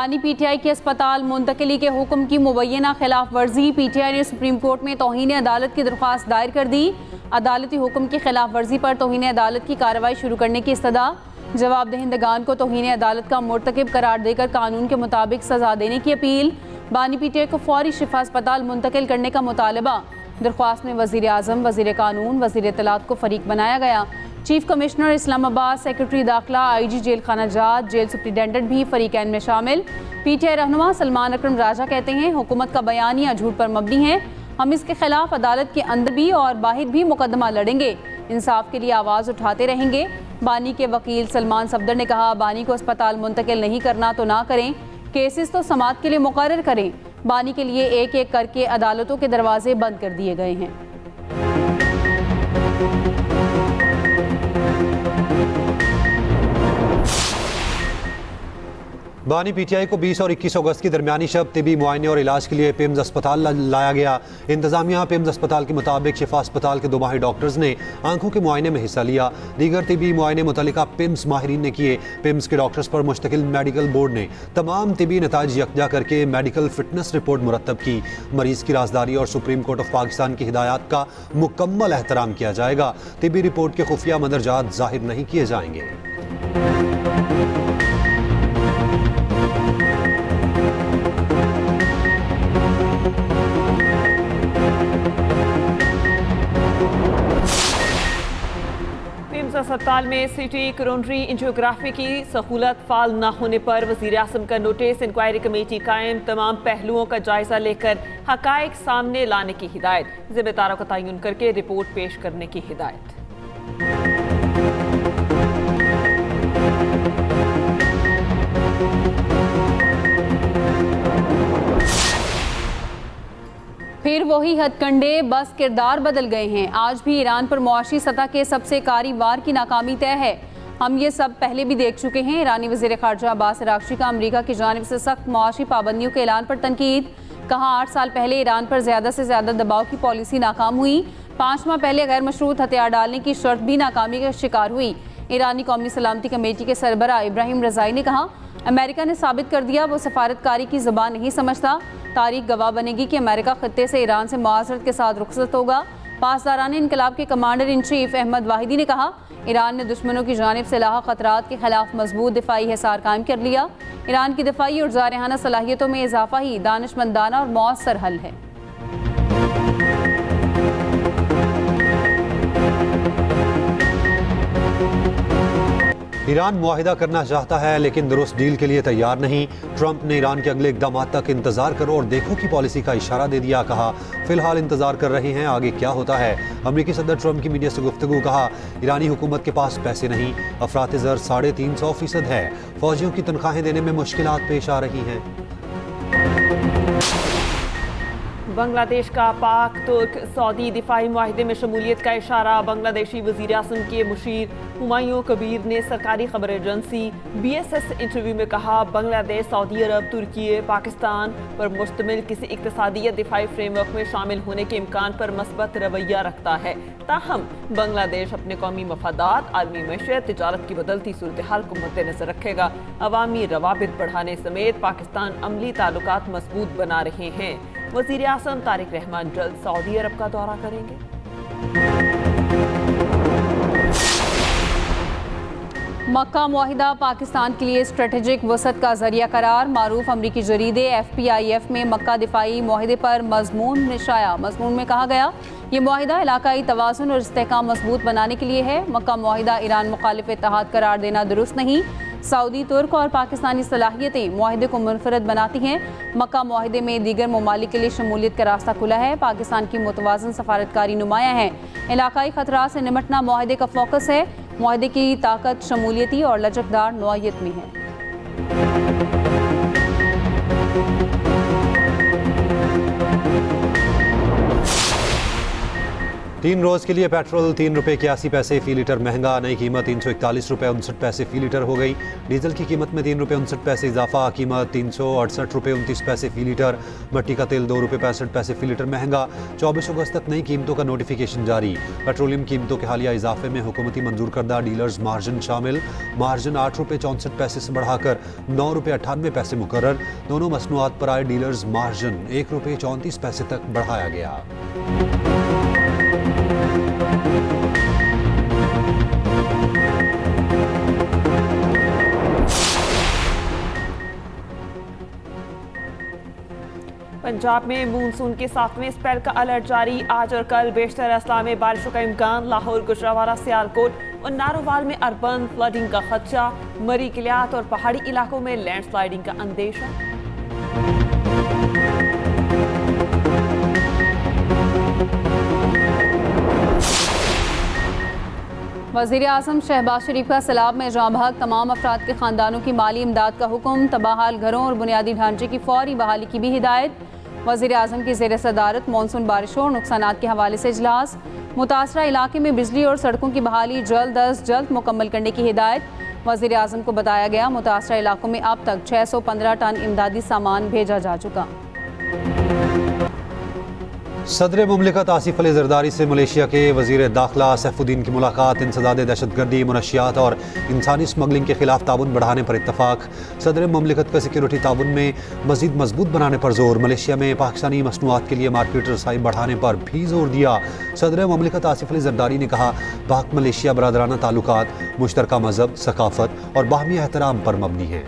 बानी पीटीआई के अस्पताल मुंतकिली के हुक्म की मुबैना खिलाफ वर्जी। पीटीआई ने सुप्रीम कोर्ट में तौहीन अदालत की दरख्वास्त दायर कर दी। अदालती हुक्म की खिलाफ वर्जी पर तौहीन अदालत की कार्रवाई शुरू करने की इस्तदा। जवाब दहिंदगान को तौहीन अदालत का मुर्तकिब करार देकर कानून के मुताबिक सजा देने की अपील। बानी पीटीआई को फौरी शिफा अस्पताल मुंतकिल करने का मुतालबा। दरख्वास्त में वज़ीर आज़म, वज़ीर कानून, वज़ीर इत्तलात को फरीक बनाया गया। चीफ कमिश्नर इस्लामाबाद, सेक्रेटरी दाखिला, आईजी जेल खाना जात, जेल सुप्रिटेंडेंट भी फरीकैन में शामिल। पीटीआई रहनुमा सलमान अकरम राजा कहते हैं हुकूमत का बयानिया झूठ पर मबनी है। हम इसके खिलाफ अदालत के अंदर भी और बाहर भी मुकदमा लड़ेंगे, इंसाफ के लिए आवाज़ उठाते रहेंगे। बानी के वकील सलमान सफदर ने कहा बानी को अस्पताल मुंतकिल नहीं करना तो ना करें, केसेस तो समाअत के लिए मुकर्रर करें। बानी के लिए एक एक करके अदालतों के दरवाजे बंद कर दिए गए हैं। बानी पीटीआई को 20 और 21 अगस्त की दरमियानी शब तिबी मुआयने और इलाज के लिए पिम्स अस्पताल लाया गया। इंतजामिया पिम्स अस्पताल के मुताबिक शिफा अस्पताल के 2 माहिर डॉक्टर्स ने आंखों के मुआयने में हिस्सा लिया। दीगर तिबी मुआयने मुतल्लिका पिम्स माहिरीन ने किए। पिम्स के डॉक्टर्स पर मुश्तकिल मेडिकल बोर्ड ने तमाम तिबी नताइज यकजा करके मेडिकल फिटनेस रिपोर्ट मुरतब की। मरीज की राजदारी और सुप्रीम कोर्ट ऑफ पाकिस्तान की हिदायत का मुकम्मल एहतराम किया जाएगा। तिबी रिपोर्ट के खुफिया मंदरजात जाहिर नहीं किए जाएंगे। अस्पताल में सीटी कोरोनरी एंजियोग्राफी की सहूलत फाल न होने पर वज़ीर आज़म का नोटिस। इंक्वायरी कमेटी कायम, तमाम पहलुओं का जायजा लेकर हकायक सामने लाने की हिदायत। ज़िम्मेदारों का तयन करके रिपोर्ट पेश करने की हिदायत। फिर वही हथकंडे, बस किरदार बदल गए हैं। आज भी ईरान पर मुआशी सतह के सबसे कारी वार की नाकामी तय है। हम ये सब पहले भी देख चुके हैं। ईरानी वज़ीर ख़ारजा अब्बास अराग़ची का अमरीका की जानिब से सख्त मुआशी पाबंदियों के ऐलान पर तनकीद। कहा 8 साल पहले ईरान पर ज़्यादा से ज़्यादा दबाव की पॉलिसी नाकाम हुई। 5 माह पहले गैर मशरूत हथियार डालने की शर्त भी नाकामी का शिकार हुई। ईरानी कौमी सलामती कमेटी के सरबराह इब्राहिम रज़ाई ने कहा अमेरिका ने साबित कर दिया वो सफारतकारी की ज़बान नहीं समझता। तारीख गवाह बनेगी कि अमेरिका खत्ते से ईरान से मुआज़रत के साथ रुखसत होगा। पासदाराने इनकलाब के commander in chief Ahmad Vahidi ने कहा ईरान ने दुश्मनों की जानिब से लाहा खतरात के खिलाफ मजबूत दिफाई हिसार कायम कर लिया। ईरान की दिफाई और जारहाना सलाहियतों में इजाफा ही दानिशमंदाना और मौसर हल है। ईरान मुआहिदा करना चाहता है लेकिन दुरुस्त डील के लिए तैयार नहीं। ट्रंप ने ईरान के अगले इक़दाम तक इंतजार करो और देखो की पॉलिसी का इशारा दे दिया। कहा फिलहाल इंतजार कर रहे हैं, आगे क्या होता है। अमरीकी सदर ट्रंप की मीडिया से गुफ्तगू। कहा ईरानी हुकूमत के पास पैसे नहीं, अफरात ज़र 350% है। फौजियों की तनख्वाहें देने में मुश्किलात पेश आ रही हैं। बांग्लादेश का पाक तुर्क सऊदी दिफाई मुआहिदे में शमूलियत का इशारा। बांग्लादेशी वज़ीर आज़म के मुशीर हुमायूं कबीर ने सरकारी खबर एजेंसी BSS इंटरव्यू में कहा बांग्लादेश सऊदी अरब, तुर्की, पाकिस्तान पर मुश्तमिल किसी इक़्तिसादी या दिफाई फ्रेमवर्क में शामिल होने के इम्कान पर मस्बत रवैया रखता है। ताहम बांग्लादेश अपने कौमी मफादात, आलमी मैशत, तिजारत की बदलती सूरत हाल को मद्देनजर रखेगा। अवामी रवाबित बढ़ाने समेत पाकिस्तान अमली ताल्लुकात मजबूत बना रहे हैं। वज़ीर आज़म तारिक रहमान जल्द सऊदी अरब का दौरा करेंगे। मक्का मुआहिदा पाकिस्तान के लिए स्ट्रेटेजिक वसत का जरिया करार। मारूफ अमरीकी जरीदे FPIF में मक्का दिफाई मुआहिदे पर मजमून निशाया। मजमून में कहा गया ये मुआहिदा इलाकाई तवाज़ुन और इस्तेहकाम मजबूत बनाने के लिए है। मक्का मुआहिदा ईरान मुखालिफ इत्तेहाद करार देना दुरुस्त नहीं। सऊदी, तुर्क और पाकिस्तानी सलाहियतें मुआहिदे को मुनफरद बनाती हैं। मक्का मुआहिदे में दीगर ममालिक के लिए शमूलियत का रास्ता खुला है। पाकिस्तान की मुतवाज़न सफारतकारी नुमाया है। इलाकाई खतरात से निमटना मुआहिदे का फोकस है। मुआहिदे की ताकत शमूलियती और लचकदार नौइयत में है। 3 रोज़ के लिए पेट्रोल 3 रुपये 81 पैसे फ़ी लीटर महंगा, नई कीमत 341 रुपये 59 पैसे फ़ी लीटर हो गई। डीजल की कीमत में 3 रुपये 59 पैसे इजाफा, कीमत 368 रुपये 29 पैसे फ़ी लीटर। मट्टी का तेल 2 रुपये 65 पैसे फ़ी लीटर महंगा। 24 अगस्त तक नई कीमतों का नोटिफिकेशन जारी। पेट्रोलियम कीमतों के हालिया इजाफे में हुकूमती मंजूर करदा डीलर्स मार्जिन शामिल। मार्जिन 8 रुपये 64 पैसे से बढ़ाकर 9 रुपये 98 पैसे मुकर्रर। दोनों मसनूआत पर आए डीलर्स मार्जिन 1 रुपये 34 पैसे तक बढ़ाया गया। पंजाब में मूनसून के 7वें स्पेल का अलर्ट जारी। आज और कल बेशतर अजला में बारिशों का इम्कान। लाहौर, गुजरावाला, सियालकोट और नारोवाल में अर्बन फ्लडिंग का खदशा। मरी, किलियात और पहाड़ी इलाकों में लैंडस्लाइडिंग का अंदेशा। वज़ीर आज़म शहबाज शरीफ का सैलाब में जाँ बहक तमाम अफराद के ख़ानदानों की माली इमदाद का हुक्म। तबाहाल घरों और बुनियादी ढांचे की फौरी बहाली की भी हिदायत। वज़ीर आज़म की ज़ेर सदारत मॉनसून बारिशों और नुकसानात के हवाले से इजलास। मुतासरा इलाके में बिजली और सड़कों की बहाली जल्द अज जल्द मुकम्मल करने की हिदायत। वज़ीर आज़म को बताया गया मुतासरा इलाकों में अब तक 615 टन इमदादी सामान भेजा जा चुका। सदर मुमलिकत आसिफ अली जरदारी से मलेशिया के वज़ीर दाखिला सैफुद्दीन की मुलाकात। इंसदाद दहशतगर्दी, मुनशियात और इंसानी स्मगलिंग के खिलाफ ताउन बढ़ाने पर इत्तफाक। सदर मुमलिकत का सिक्योरिटी ताउन में मज़ीद मजबूत बनाने पर जोर। मलेशिया में पाकिस्तानी मसनूआत के लिए मार्केट रसाई बढ़ाने पर भी जोर दिया। सदर मुमलिकत आसिफ अली जरदारी ने कहा पाक मलेशिया बरादराना ताल्लुकात मुश्तरका मज़हब, सकाफत और बाहमी एहतराम पर मबनी हैं।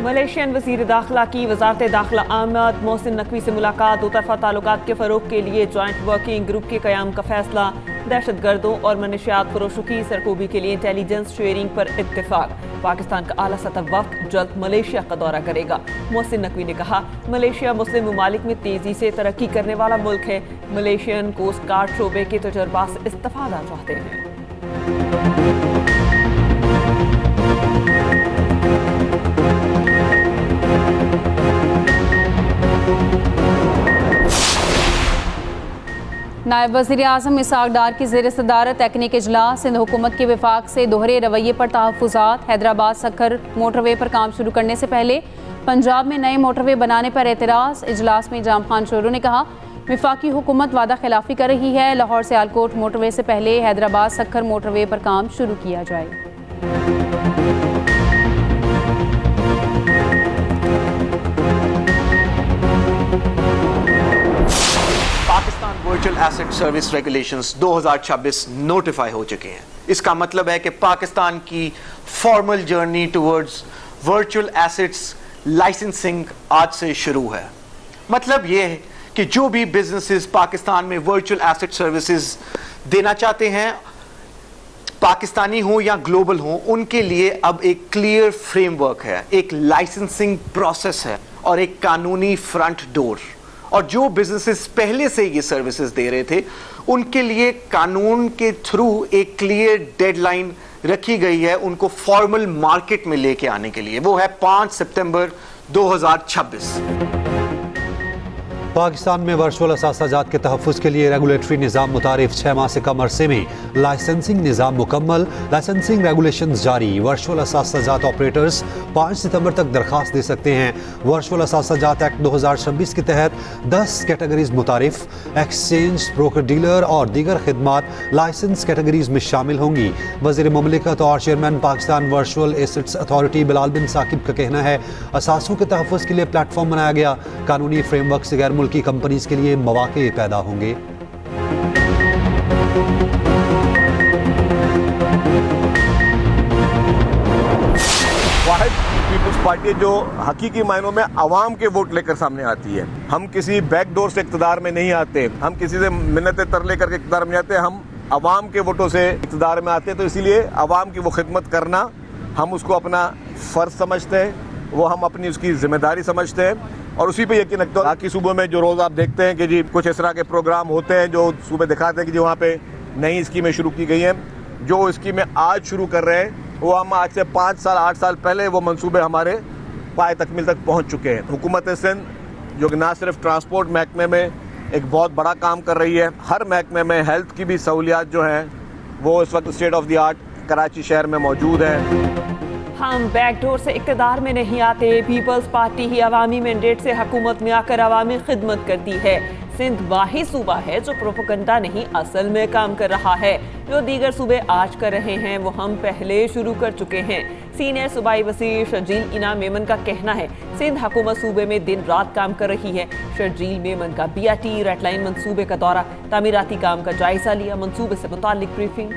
मलेशियन वज़ीर दाखिला की वजारत दाखिला आमद मोहसिन नकवी से मुलाकात। दो तरफा ताल्लुकात के फ़रोग के लिए जॉइंट वर्किंग ग्रुप के क़याम का फैसला। दहशत गर्दों और मनशियात फरोशों की सरखूबी के लिए इंटेलिजेंस शेयरिंग पर इत्तेफाक। पाकिस्तान का आला सतह वक्त जल्द मलेशिया का दौरा करेगा। मोहसिन नकवी ने कहा मलेशिया मुस्लिम ममालिक में तेज़ी से तरक्की करने वाला मुल्क है। मलेशियन कोस्ट गार्ड शोबे के तजुर्बा से इस्तेफादा चाहते हैं। नायब वज़ीर आज़म इसहाक डार की ज़ेर सदारत तकनीक इजलास। सिंध हुकूमत के विफाक से दोहरे रवैये पर तहफ़्फ़ुज़ात। हैदराबाद सक्खर मोटरवे पर काम शुरू करने से पहले पंजाब में नए मोटरवे बनाने पर एतराज़। इजलास में जाम खान शोरू ने कहा विफाकी हुकूमत वादा खिलाफी कर रही है। लाहौर सियालकोट मोटरवे से पहले हैदराबाद सक्खर मोटरवे पर काम शुरू किया जाए। Pakistan virtual asset service regulations 2026 notify हो चुके हैं। इसका मतलब है कि पाकिस्तान की formal journey towards virtual assets licensing आज से शुरू है। मतलब यह है कि जो भी बिजनेसेस पाकिस्तान में वर्चुअल एसेट सर्विसेज देना चाहते हैं, पाकिस्तानी हो या ग्लोबल हो, उनके लिए अब एक क्लियर फ्रेमवर्क है, एक लाइसेंसिंग प्रोसेस है और एक कानूनी फ्रंट डोर। और जो बिजनेसेस पहले से ये सर्विसेज दे रहे थे उनके लिए कानून के थ्रू एक क्लियर डेडलाइन रखी गई है उनको फॉर्मल मार्केट में लेके आने के लिए। वो है 5 सितंबर 2026। पाकिस्तान में वर्चुअल असासाजात के तहफ़्फ़ुज़ के लिए रेगुलेटरी निज़ाम मुतारिफ। 6 माह से कम अरसे में लाइसेंसिंग निज़ाम मुकम्मल। लाइसेंसिंग रेगुलेशंस जारी। वर्चुअल असासाजात ऑपरेटर्स 5 सितंबर तक दरख्वास्त दे सकते हैं। वर्चुअल असासाजात एक्ट 2026 के तहत 10 कैटेगरीज मुतारिफ। एक्सचेंज, ब्रोकर डीलर और दीगर खिदमात लाइसेंस कैटेगरीज में शामिल होंगी। वज़ीर मुमलिकत और chairman Pakistan virtual assets authority Bilal bin Saqib का कहना है असासों के तहफ़्फ़ुज़ के लिए प्लेटफॉर्म बनाया गया। कानूनी फ्रेमवर्क से गैर मुल्की कंपनीज के लिए मौके पैदा होंगे। वाहिद पीपल्स पार्टी जो हकीकी मायनों में अवाम के वोट लेकर सामने आती है। हम किसी बैकडोर से इक़्तिदार में नहीं आते, हम किसी से मिन्नतें तरले करके इक़्तिदार में आते, हम अवाम के वोटों से इक़्तिदार में आते। तो इसीलिए अवाम की वो खिदमत करना हम उसको अपना फ़र्ज समझते हैं, वो हम अपनी उसकी जिम्मेदारी समझते हैं और उसी पे यकीन रखते हैं। बाकी सूबों में जो रोज़ आप देखते हैं कि जी कुछ इस तरह के प्रोग्राम होते हैं जो सूबे दिखाते हैं कि जी वहाँ पे नई स्कीमें शुरू की गई हैं। जो स्कीमें आज शुरू कर रहे हैं वो हम आज से 5 साल 8 साल पहले वो मंसूबे हमारे पाए तकमील तक पहुंच चुके हैं। हुकूमत सिंध जो कि ना सिर्फ ट्रांसपोर्ट महकमे में एक बहुत बड़ा काम कर रही है, हर महकमे में हेल्थ की भी सहूलियात जो हैं वो इस वक्त state of the art Karachi शहर में मौजूद है। हम बैकडोर से इक़्तिदार में नहीं आते, पीपल्स पार्टी ही अवामी मैंडेट से हुकूमत में आकर अवामी खिदमत करती है। सिंध वाही सूबा है जो प्रोपेगेंडा नहीं असल में काम कर रहा है। जो दीगर सूबे आज कर रहे हैं वो हम पहले शुरू कर चुके हैं। सीनियर सूबाई वज़ीर शर्जील इनाम मेमन का कहना है सिंध हुकूमत सूबे में दिन रात काम कर रही है। शर्जील मेमन का BRT रेड लाइन मंसूबे का दौरा, तामीराती काम का जायजा लिया, मंसूबे से मुताल्लिक ब्रीफिंग।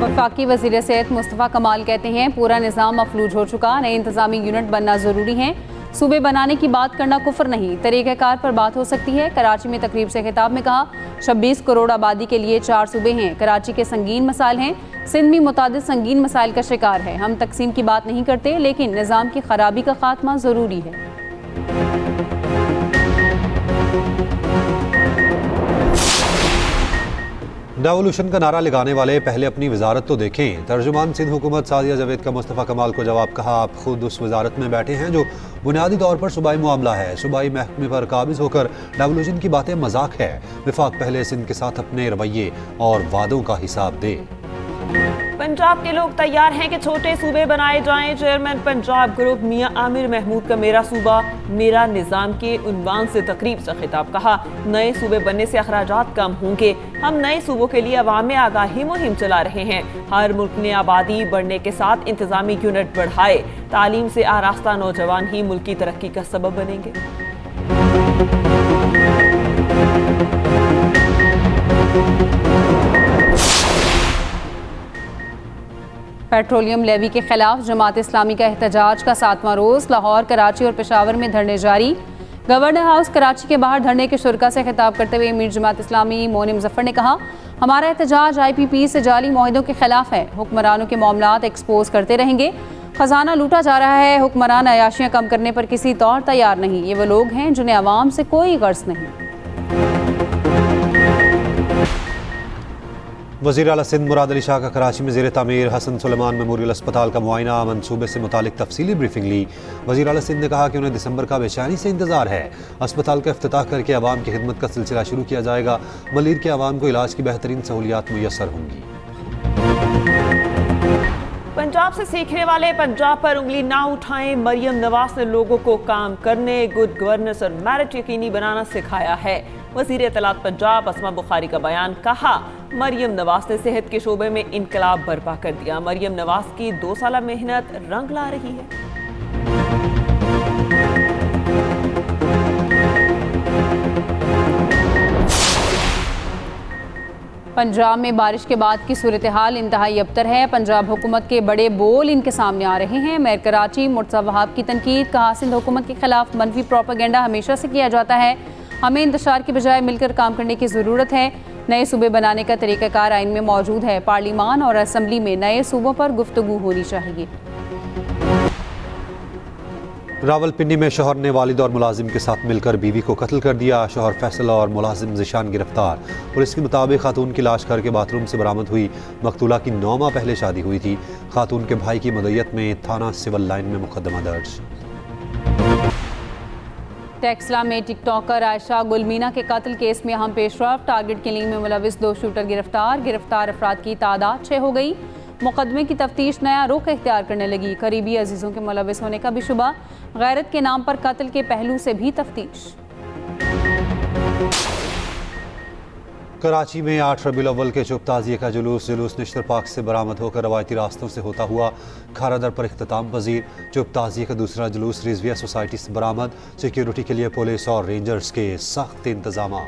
वफाकी वज़ीर सेहत मुस्तफ़ा कमाल कहते हैं पूरा निज़ाम मफलूज हो चुका, नए इंतज़ामी यूनिट बनना ज़रूरी है। सूबे बनाने की बात करना कुफ्र नहीं, तरीक़ाकार पर बात हो सकती है। कराची में तकरीब से खिताब में कहा 26 करोड़ आबादी के लिए 4 सूबे हैं। कराची के संगीन मसाइल हैं, सिंध भी मुतादिद संगीन मसाइल का शिकार है। हम तकसीम की बात नहीं करते, लेकिन निज़ाम की खराबी का खात्मा ज़रूरी है। डेवोल्यूशन का नारा लगाने वाले पहले अपनी वजारत तो देखें। तर्जुमान सिंध हुकूमत सादिया जावेद का मुस्तफ़ा कमाल को जवाब, कहा आप खुद उस वजारत में बैठे हैं जो बुनियादी तौर पर सूबाई मामला है। सूबाई महकमे पर काबिज होकर डेवोल्यूशन की बातें मजाक है। वफाक पहले सिंध के साथ अपने रवैये और वादों का हिसाब दे। पंजाब के लोग तैयार हैं कि छोटे सूबे बनाए जाएं। चेयरमैन पंजाब ग्रुप मियां आमिर महमूद का मेरा सूबा मेरा निज़ाम के उन्वान से तकरीब से खिताब, कहा नए सूबे बनने से अखराजात कम होंगे। हम नए सूबों के लिए अवाम में आगाही मुहिम चला रहे हैं। हर मुल्क ने आबादी बढ़ने के साथ इंतजामी यूनिट बढ़ाए। तालीम से आरास्ता नौजवान ही मुल्क की तरक्की का सबब बनेंगे। पेट्रोलियम लेवी के खिलाफ जमात इस्लामी का एहतजाज का 7वां रोज़। लाहौर, कराची और पेशावर में धरने जारी। गवर्नर हाउस कराची के बाहर धरने के शुरका से खिताब करते हुए अमीर जमात इस्लामी मोनी मुजफ्फर ने कहा हमारा एहतजाज IPP से जाली मुआहिदों के खिलाफ है। हुक्मरानों के मामलात एक्सपोज करते रहेंगे। खजाना लूटा जा रहा है। हुक्मरान अयाशियाँ कम करने पर किसी तौर तैयार नहीं। ये वो लोग हैं जिन्हें अवाम से कोई गर्ज नहीं। वज़ीर आला सिंध मुराद अली शाह का कराची में ज़ेर तामीर हसन सुलेमान मेमोरियल अस्पताल का मुआयना, मनसूबे से मुतालिक तफसीली ब्रीफिंग ली। वज़ीर आला सिंध ने कहा कि उन्हें दिसंबर का बेचैनी से इंतजार है। अस्पताल का इफ्तिताह करके आवाम की खिदमत का सिलसिला शुरू किया जाएगा। मलीर के आवाम को इलाज की बेहतरीन सहूलियात मुयस्सर होंगी। पंजाब से सीखने वाले पंजाब पर उंगली ना उठाएं। मरियम नवाज ने लोगों को काम करने, गुड गवर्नेंस और मेरिट यकीनी बनाना सिखाया है। वज़ीर इत्तलात पंजाब अस्मा बुखारी का बयान, कहा मरियम नवाज ने सेहत के शोबे में इनकलाब बर्पा कर दिया। मरियम नवाज की 2 साल मेहनत रंग ला रही है। पंजाब में बारिश के बाद की सूरत हाल इंतहाई अबतर है। पंजाब हुकूमत के बड़े बोल इनके सामने आ रहे हैं। मेयर कराची मुर्तज़ा वहाब की तनकीद, कहा सिंध हुकूमत के खिलाफ मनफी प्रोपेगेंडा हमेशा से किया जाता है। हमें इंतशार की बजाय मिलकर काम करने की ज़रूरत है। नए सूबे बनाने का तरीक़ाकार आइन में मौजूद है। पार्लिमान और असम्बली में नए सूबों पर गुफ्तगू होनी चाहिए। रावलपिंडी में शौहर ने वालिद और मुलाजिम के साथ मिलकर बीवी को कत्ल कर दिया। शौहर फैसल और मुलाजिम ज़िशान गिरफ्तार। पुलिस के मुताबिक खातून की लाश घर के बाथरूम से बरामद हुई। मकतूला की 9 माह पहले शादी हुई थी। खातून के भाई की मदयत में थाना सिविल लाइन में मुकदमा दर्ज। टेक्सला में टिकटॉकर आयशा गुलमीना के कत्ल केस में अहम पेशरफ। टारगेट किलिंग में मुलविस 2 शूटर गिरफ्तार। गिरफ्तार अफराद की तादाद 6 हो गई। मुकदमे की तफ्तीश नया रुख इख्तियार करने लगी। करीबी अजीज़ों के मुलविस होने का भी शुबा। गैरत के नाम पर कत्ल के पहलू से भी तफ्तीश। कराची में 8 रबीउल अव्वल के शुभ ताज़िये का जुलूस निश्तर पार्क से बरामद होकर रवायती रास्तों से होता हुआ खारादर पर इख्तिताम पजीर। शुभ ताज़िये का दूसरा जुलूस रिजविया सोसाइटी से बरामद। सिक्योरिटी के लिए पुलिस और रेंजर्स के सख्त इंतजाम।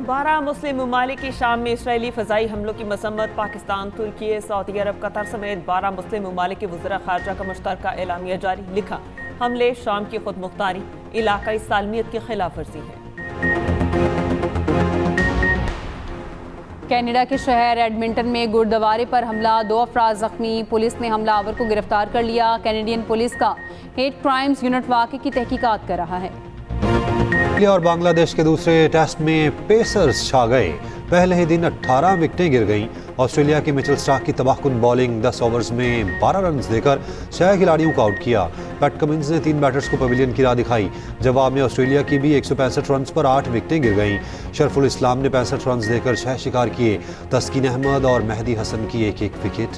बारह मुस्लिम ममालिक की शाम में इसराइली फ़ज़ाई हमलों की मसम्मत। पाकिस्तान, तुर्की, सऊदी अरब, कतर समेत 12 मुस्लिम ममालिक के वज़ीर ख़ारजा का मुश्तरका एलामिया जारी। लिखा हमले शाम की खुद मुख्तारी, इलाकाई सालमियत की खिलाफ वर्जी है। कनाडा के शहर एडमिंटन में गुरुद्वारे पर हमला, 2 अफराद जख्मी। पुलिस ने हमलावर को गिरफ्तार कर लिया। कैनेडियन पुलिस का हेट क्राइम्स यूनिट वाक़े की तहकीकात कर रहा है। इंडिया और बांग्लादेश के दूसरे टेस्ट में पेसर्स छा गए। पहले ही दिन 18 विकेटें गिर गईं। ऑस्ट्रेलिया की मिचेल स्टार्क की तबाहकुन बॉलिंग 10 ओवर्स में 12 रन देकर 6 खिलाड़ियों को आउट किया। पैट कमिंस ने 3 बैटर्स को पवेलियन की राह दिखाई। जवाब में ऑस्ट्रेलिया की भी 165 रन पर 8 विकेटें गिर गईं। शरफुल इस्लाम ने 65 रन देकर 6 शिकार किए। तस्कीन अहमद और मेहदी हसन की एक विकेट।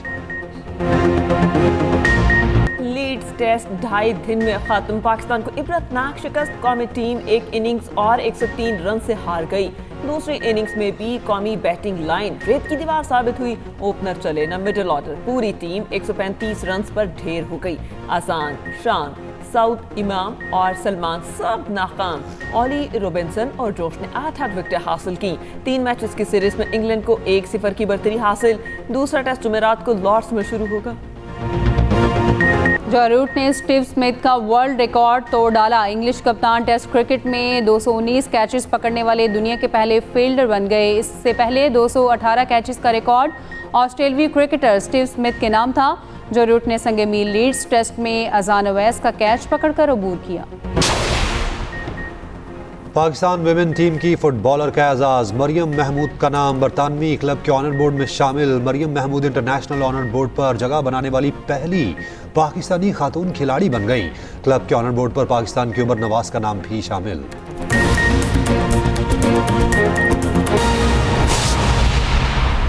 लीड्स टेस्ट 2.5 दिन में खत्म। पाकिस्तान को इबरतनाक शिकस्त। कौमी टीम एक इनिंग्स और 103 रन से हार गई। दूसरी इनिंग्स में भी कौमी बैटिंग लाइन रेत की दीवार साबित हुई। ओपनर चले न मिडिल ऑर्डर। पूरी टीम 135 रन पर ढेर हो गई। आसान, शान, साउद इमाम और सलमान सब नाकाम। ऑली रॉबिन्सन और जोश ने 8 विकेटें हासिल की। 3 मैचेस की सीरीज में इंग्लैंड को 1-0 की बढ़तरी हासिल। दूसरा टेस्ट जुमेरात को लॉर्ड्स में शुरू होगा। जो रूट ने स्टीव स्मिथ का वर्ल्ड रिकॉर्ड तोड़ डाला। इंग्लिश कप्तान टेस्ट क्रिकेट में 219 कैचेस पकड़ने वाले दुनिया के पहले फील्डर बन गए। इससे पहले 218 कैचेस का रिकॉर्ड ऑस्ट्रेलियाई क्रिकेटर स्टीव स्मिथ के नाम था। जो रूट ने संगे मील लीड्स टेस्ट में अजान अवैस का कैच पकड़कर अबूर किया। पाकिस्तान विमेन टीम की फुटबॉलर का एजाज। मरियम महमूद का नाम बरतानवी क्लब के ऑनर बोर्ड में शामिल। Maryam Mahmood international honour board पर जगह बनाने वाली पहली पाकिस्तानी खातून खिलाड़ी बन गई। क्लब के ऑनर बोर्ड पर पाकिस्तान की उमर नवाज का नाम भी शामिल।